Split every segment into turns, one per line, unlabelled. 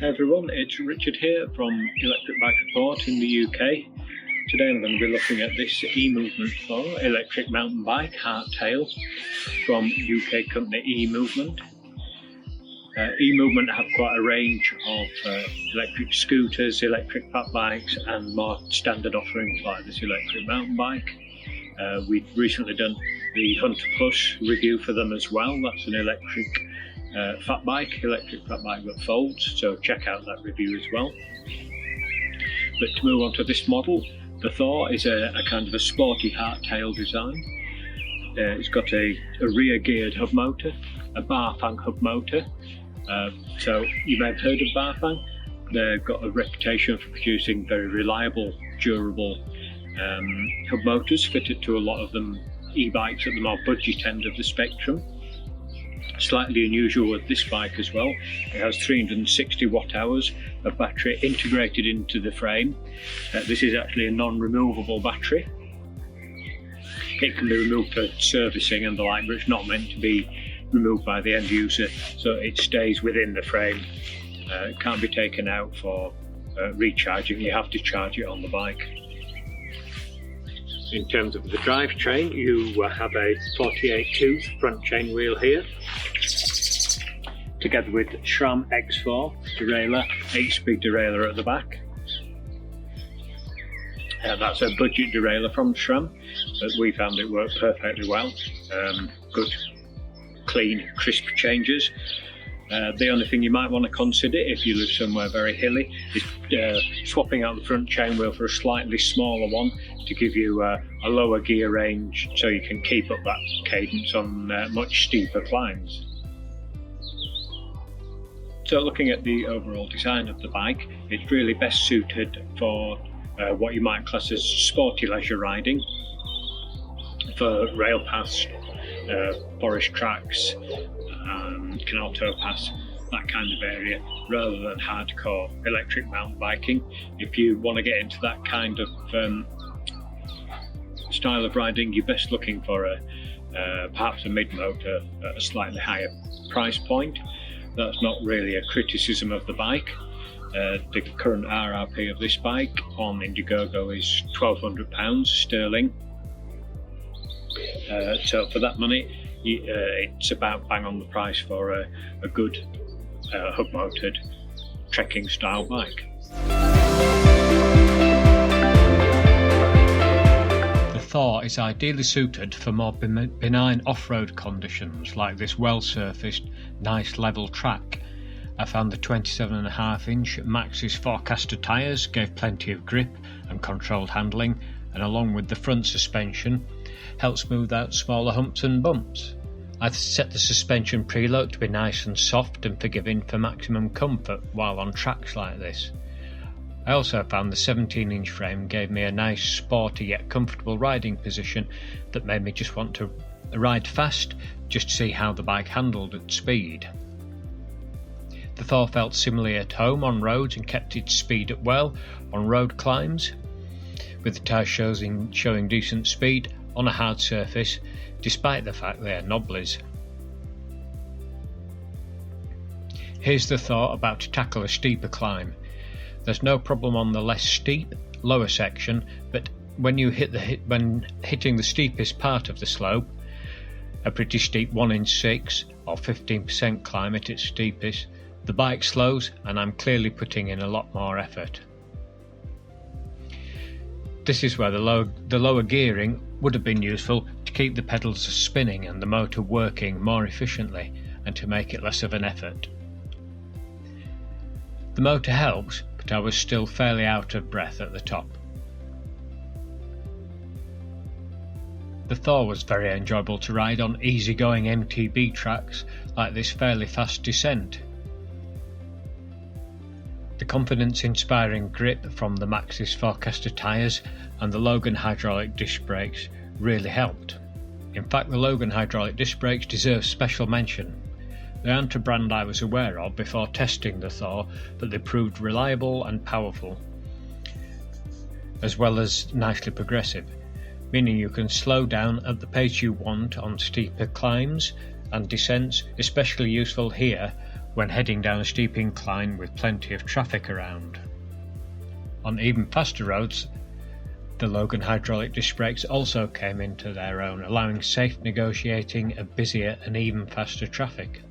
Hey everyone, it's Richard here from Electric Bike Report in the UK. Today I'm going to be looking at this E-Movement Thor electric mountain bike, Hardtail, from UK company E-Movement. E-Movement have quite a range of electric scooters, electric fat bikes and more standard offerings like this electric mountain bike. We've recently done the Hunter Plus review for them as well. That's an electric fat bike that folds, so check out that review as well. But to move on to this model, the Thor is a kind of a sporty hardtail design. It's got a rear geared hub motor, a Bafang hub motor. So you may have heard of Bafang. They've got a reputation for producing very reliable, durable hub motors fitted to a lot of them e-bikes at the more budget end of the spectrum. Slightly unusual with this bike as well, it has 360 watt hours of battery integrated into the frame. This is actually a non-removable battery. It can be removed for servicing and the like, but it's not meant to be removed by the end user, so it stays within the frame. It can't be taken out for recharging, you have to charge it on the bike. In terms of the drivetrain, you have a 48 tooth front chain wheel here, together with SRAM X4 derailleur, 8-speed derailleur at the back. That's a budget derailleur from SRAM, but we found it worked perfectly well. Good, clean, crisp changes. The only thing you might want to consider if you live somewhere very hilly is swapping out the front chain wheel for a slightly smaller one to give you a lower gear range, so you can keep up that cadence on much steeper climbs. So looking at the overall design of the bike, it's really best suited for what you might class as sporty leisure riding, for rail paths, forest tracks, canal towpaths, that kind of area, rather than hardcore electric mountain biking. If you want to get into that kind of style of riding, you're best looking for perhaps a mid-motor at a slightly higher price point. That's not really a criticism of the bike. The current RRP of this bike on IndieGoGo is £1,200 sterling. So for that money, it's about bang on the price for a good hub-motored trekking style bike.
The Thor is ideally suited for more benign off-road conditions like this well-surfaced, nice level track. I found the 27.5-inch Maxxis Forecaster tyres gave plenty of grip and controlled handling, and along with the front suspension, help smooth out smaller humps and bumps. I've set the suspension preload to be nice and soft and forgiving for maximum comfort while on tracks like this. I also found the 17-inch frame gave me a nice sporty yet comfortable riding position that made me just want to ride fast just to see how the bike handled at speed. The Thor felt similarly at home on roads and kept its speed up well on road climbs, with the tyres showing decent speed on a hard surface, despite the fact they are knobblies. Here's the Thor about to tackle a steeper climb. There's no problem on the less steep, lower section, but when hitting the steepest part of the slope, a pretty steep 1 in 6 or 15% climb at its steepest, the bike slows and I'm clearly putting in a lot more effort. This is where the lower gearing would have been useful to keep the pedals spinning and the motor working more efficiently and to make it less of an effort. The motor helps, but I was still fairly out of breath at the top. The Thor was very enjoyable to ride on easygoing MTB tracks like this fairly fast descent. The confidence-inspiring grip from the Maxxis Forecaster tyres and the Logan hydraulic disc brakes really helped. In fact, the Logan hydraulic disc brakes deserve special mention. They aren't a brand I was aware of before testing the Thor, but they proved reliable and powerful, as well as nicely progressive, meaning you can slow down at the pace you want on steeper climbs and descents, especially useful here when heading down a steep incline with plenty of traffic around. On even faster roads, the Logan hydraulic disc brakes also came into their own, allowing safe negotiating of busier and even faster traffic.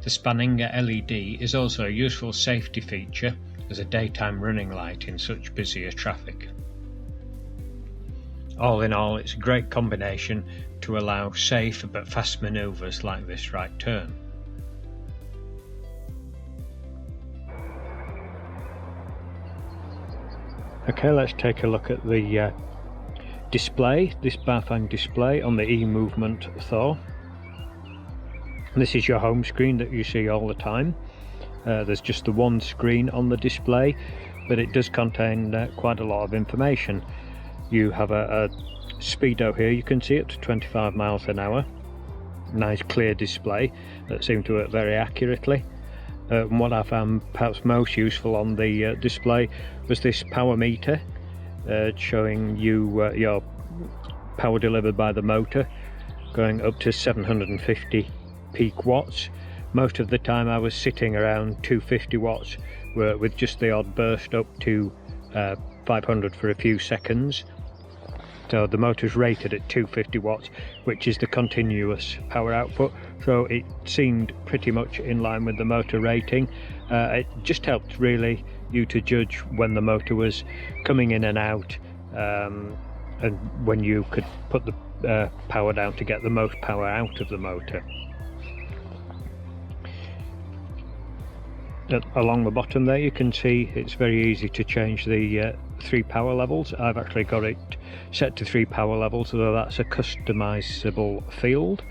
The Spanninger LED is also a useful safety feature as a daytime running light in such busier traffic. All in all, it's a great combination to allow safe but fast manoeuvres like this right turn. Okay, let's take a look at the display, this Bafang display on the E-Movement Thor. This is your home screen that you see all the time. There's just the one screen on the display, but it does contain quite a lot of information. You have a speedo here, you can see up to 25 miles an hour. Nice clear display that seemed to work very accurately. And what I found perhaps most useful on the display was this power meter showing you your power delivered by the motor, going up to 750 peak watts. Most of the time I was sitting around 250 watts with just the odd burst up to 500 for a few seconds. So the motor's rated at 250 watts, which is the continuous power output, so it seemed pretty much in line with the motor rating. It just helped really you to judge when the motor was coming in and out, and when you could put the power down to get the most power out of the motor. Along the bottom there you can see it's very easy to change the 3 power levels. I've actually got it set to 3 power levels, although that's a customizable field,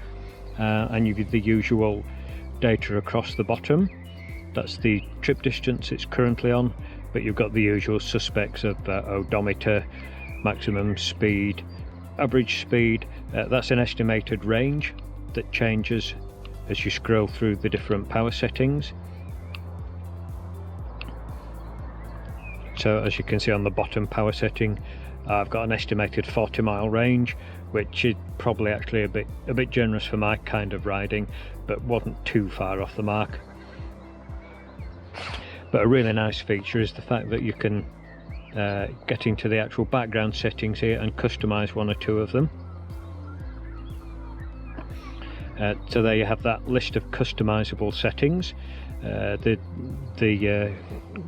and you've the usual data across the bottom. That's the trip distance it's currently on, but you've got the usual suspects of odometer, maximum speed, average speed. That's an estimated range that changes as you scroll through the different power settings. So as you can see on the bottom power setting, I've got an estimated 40-mile range, which is probably actually a bit generous for my kind of riding, but wasn't too far off the mark. But a really nice feature is the fact that you can get into the actual background settings here and customize one or two of them. So there you have that list of customizable settings.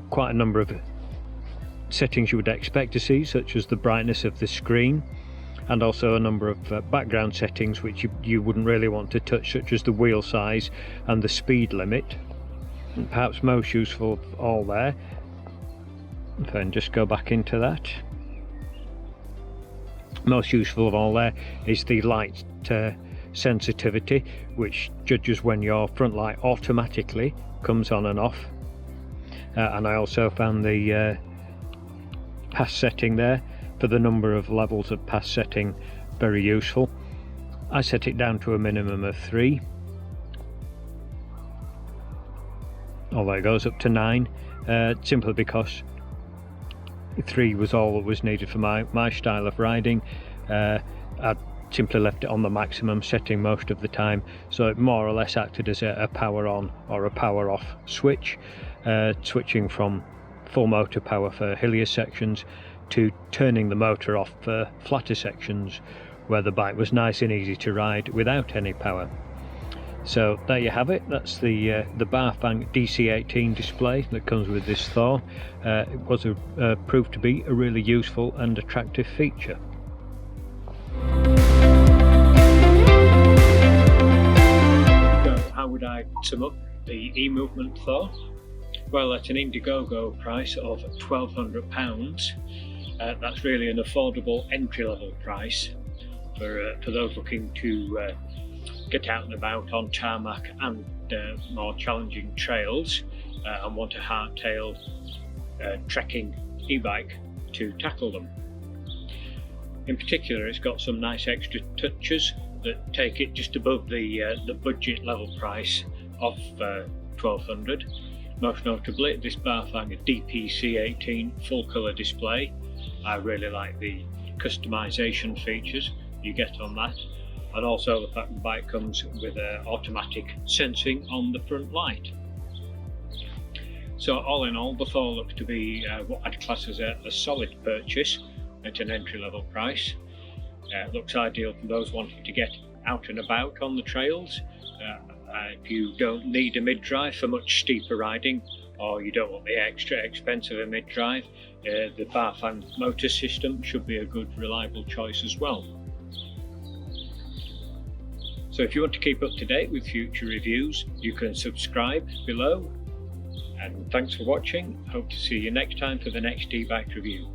Quite a number of settings you would expect to see, such as the brightness of the screen, and also a number of background settings which you wouldn't really want to touch, such as the wheel size and the speed limit. And perhaps most useful of all there, if I can just go back into that, most useful of all there is the light sensitivity, which judges when your front light automatically comes on and off. And I also found the pass setting there for the number of levels of pass setting very useful. I set it down to a minimum of 3, although it goes up to 9, simply because 3 was all that was needed for my style of riding. I simply left it on the maximum setting most of the time, so it more or less acted as a power on or a power off switch, switching from full motor power for hillier sections to turning the motor off for flatter sections where the bike was nice and easy to ride without any power. So there you have it. That's the Bafang DC18 display that comes with this Thor. It was proved to be a really useful and attractive feature.
So how would I sum up the E-Movement Thor? Well, at an IndieGoGo price of £1,200, that's really an affordable entry-level price for those looking to get out and about on tarmac and more challenging trails and want a hardtail trekking e-bike to tackle them. In particular, it's got some nice extra touches that take it just above the budget level price of £1,200. Most notably, this Bafang DPC18 full colour display. I really like the customisation features you get on that. and also the fact the bike comes with automatic sensing on the front light. So all in all, the Thor looks to be what I'd class as a solid purchase at an entry-level price. It looks ideal for those wanting to get out and about on the trails. If you don't need a mid-drive for much steeper riding, or you don't want the extra expense of a mid-drive, the Bafang motor system should be a good, reliable choice as well. So if you want to keep up to date with future reviews, you can subscribe below. And thanks for watching. Hope to see you next time for the next e-bike review.